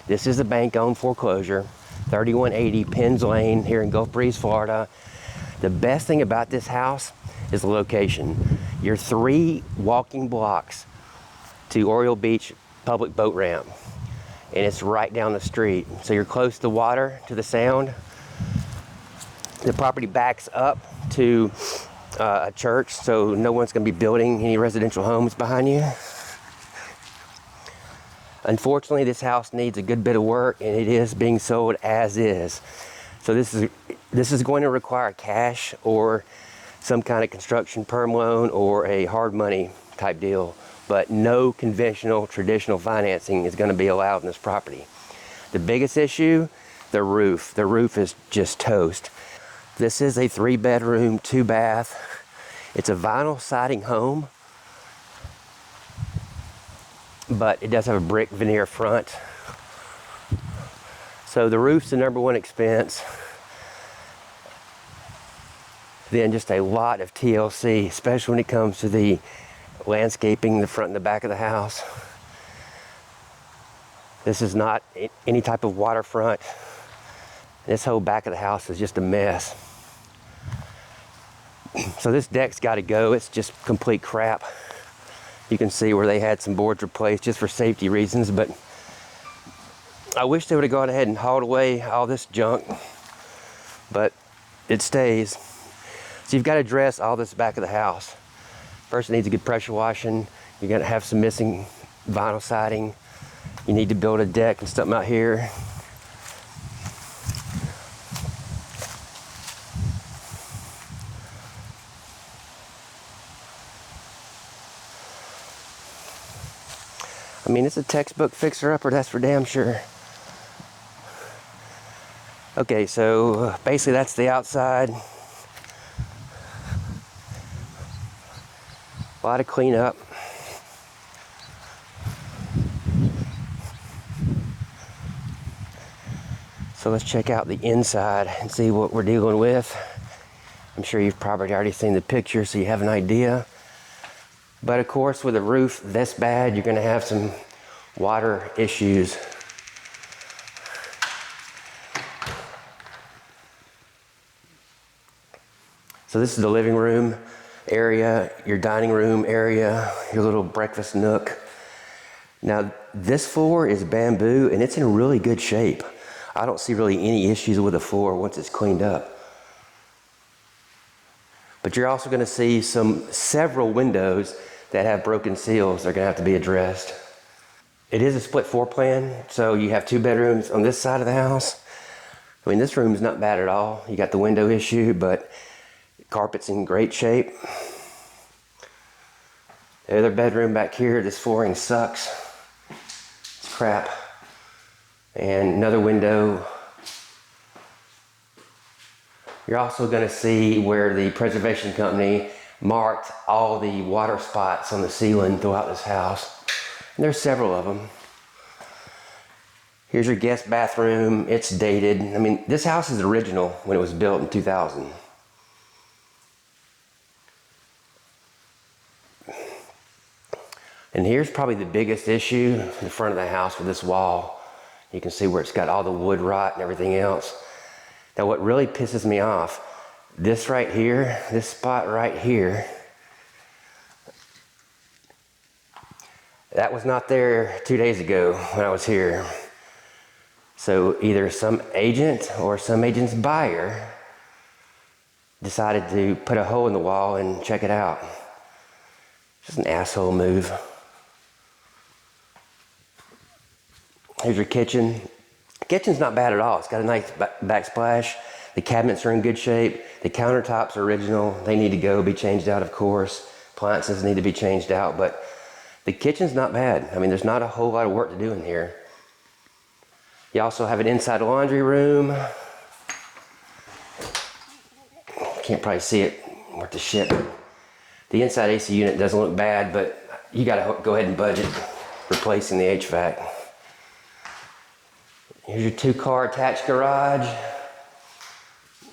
This is a bank-owned foreclosure, 3180 Penns Lane here in Gulf Breeze, Florida. The best thing about this house is the location. You're 3 walking blocks to Oriole Beach public boat ramp, and it's right down the street. So you're close to the water, to the sound. The property backs up to a church, so no one's going to be building any residential homes behind you. Unfortunately, this house needs a good bit of work, and it is being sold as is. So this is going to require cash or some kind of construction perm loan or a hard money type deal, but no conventional traditional financing is going to be allowed in this property. The biggest issue, the roof. The roof is just toast. This is a 3-bedroom, 2-bath. It's a vinyl siding home, but it does have a brick veneer front. So the roof's the number one expense. Then just a lot of TLC, especially when it comes to the landscaping, the front and the back of the house. This is not any type of waterfront. This whole back of the house is just a mess. So this deck's got to go. It's just complete crap. You can see where they had some boards replaced just for safety reasons, but I wish they would have gone ahead and hauled away all this junk, but it stays. So you've got to address all this back of the house. First, it needs a good pressure washing. You're going to have some missing vinyl siding. You need to build a deck and something out here. I mean, it's a textbook fixer-upper, that's for damn sure. Okay, so basically that's the outside. A lot of cleanup. So let's check out the inside and see what we're dealing with. I'm sure you've probably already seen the picture, so you have an idea. But of course, with a roof this bad, you're going to have some water issues. So this is the living room area, your dining room area, your little breakfast nook. Now, this floor is bamboo, and it's in really good shape. I don't see really any issues with the floor once it's cleaned up. But you're also going to see several windows that have broken seals. They're going to have to be addressed. It is a split floor plan, so you have 2 bedrooms on this side of the house. I mean, this room is not bad at all. You got the window issue, but carpet's in great shape. The other bedroom back here, this flooring sucks. It's crap. And another window. You're also going to see where the preservation company marked all the water spots on the ceiling throughout this house. And there's several of them. Here's your guest bathroom. It's dated. I mean, this house is original when it was built in 2000. And here's probably the biggest issue in the front of the house with this wall. You can see where it's got all the wood rot and everything else. Now, what really pisses me off, this right here, this spot right here, that was not there 2 days ago when I was here. So either some agent or some agent's buyer decided to put a hole in the wall and check it out. Just an asshole move. Here's your kitchen. The kitchen's not bad at all. It's got a nice backsplash. The cabinets are in good shape. The countertops are original. They need to go, be changed out, of course. Appliances need to be changed out, but the kitchen's not bad. I mean, there's not a whole lot of work to do in here. You also have an inside laundry room. Can't probably see it worth the shit. The inside AC unit doesn't look bad, but you gotta go ahead and budget replacing the HVAC. Here's your 2-car attached garage.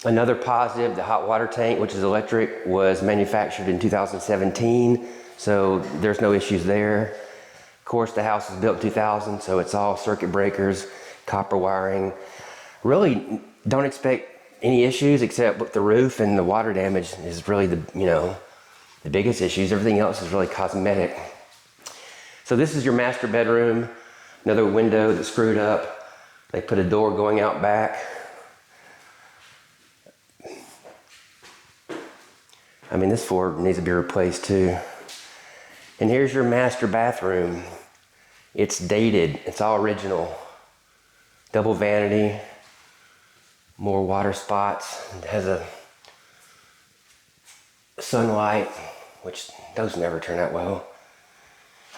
Another positive, the hot water tank, which is electric, was manufactured in 2017, so there's no issues there. Of course, the house was built in 2000, so it's all circuit breakers, copper wiring. Really don't expect any issues except with the roof, and the water damage is really the biggest issues. Everything else is really cosmetic. So this is your master bedroom. Another window that's screwed up. They put a door going out back. I mean, this floor needs to be replaced too. And here's your master bathroom. It's dated, it's all original. Double vanity, more water spots. It has a sunlight, which those never turn out well.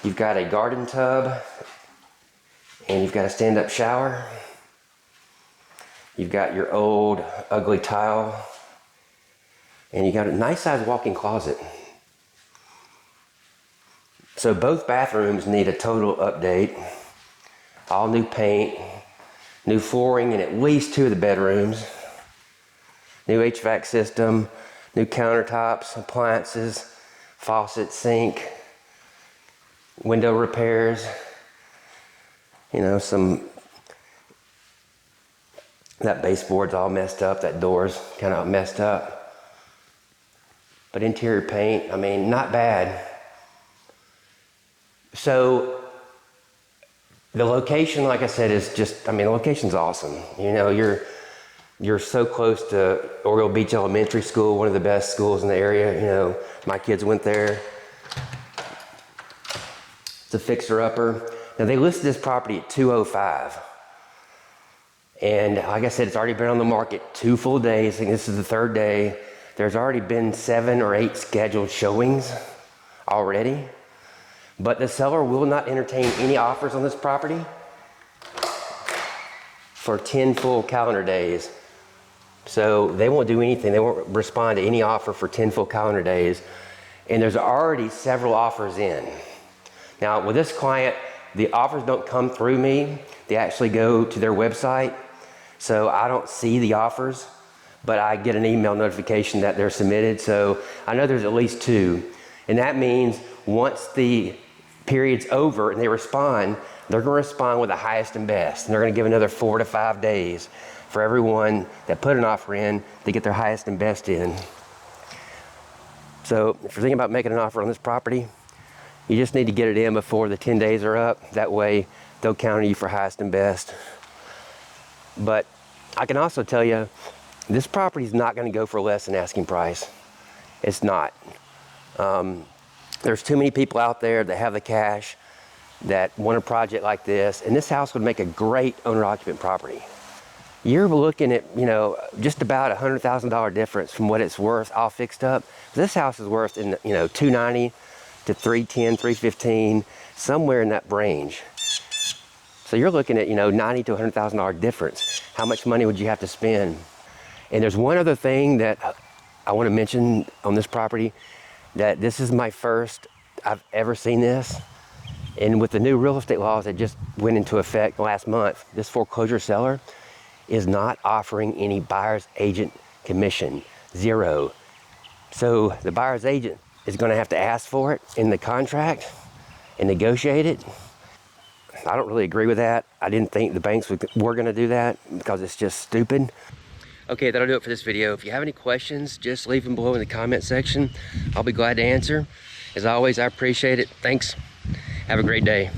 You've got a garden tub, and you've got a stand-up shower. You've got your old ugly tile, and you got a nice sized walk-in closet. So both bathrooms need a total update. All new paint, new flooring in at least 2 of the bedrooms, new HVAC system, new countertops, appliances, faucet, sink, window repairs, that baseboard's all messed up, that door's kind of messed up. But interior paint, I mean, not bad. So the location, like I said, is just, I mean, the location's awesome. You're so close to Oriole Beach Elementary School, one of the best schools in the area. My kids went there. It's a fixer-upper. Now, they listed this property at $205. And like I said, it's already been on the market 2 full days. I think this is the 3rd day. There's already been 7 or 8 scheduled showings already. But the seller will not entertain any offers on this property for 10 full calendar days. So they won't do anything. They won't respond to any offer for 10 full calendar days. And there's already several offers in. Now, with this client, the offers don't come through me. They actually go to their website. So I don't see the offers, but I get an email notification that they're submitted. So I know there's at least 2. And that means once the period's over and they respond, they're going to respond with the highest and best. And they're going to give another 4 to 5 days for everyone that put an offer in to get their highest and best in. So if you're thinking about making an offer on this property, you just need to get it in before the 10 days are up. That way they'll counter you for highest and best. But I can also tell you, this property is not going to go for less than asking price. It's not. There's too many people out there that have the cash that want a project like this, and this house would make a great owner-occupant property. You're looking at, just about $100,000 difference from what it's worth all fixed up. This house is worth in, $290,000 to $310,000, $315,000, somewhere in that range. So you're looking at, $90,000 to $100,000 difference. How much money would you have to spend? And there's one other thing that I want to mention on this property, that this is my first I've ever seen this. And with the new real estate laws that just went into effect last month, this foreclosure seller is not offering any buyer's agent commission, 0. So the buyer's agent is going to have to ask for it in the contract and negotiate it. I don't really agree with that. I didn't think the banks were going to do that because it's just stupid. Okay, that'll do it for this video. If you have any questions, just leave them below in the comment section. I'll be glad to answer. As always, I appreciate it. Thanks. Have a great day.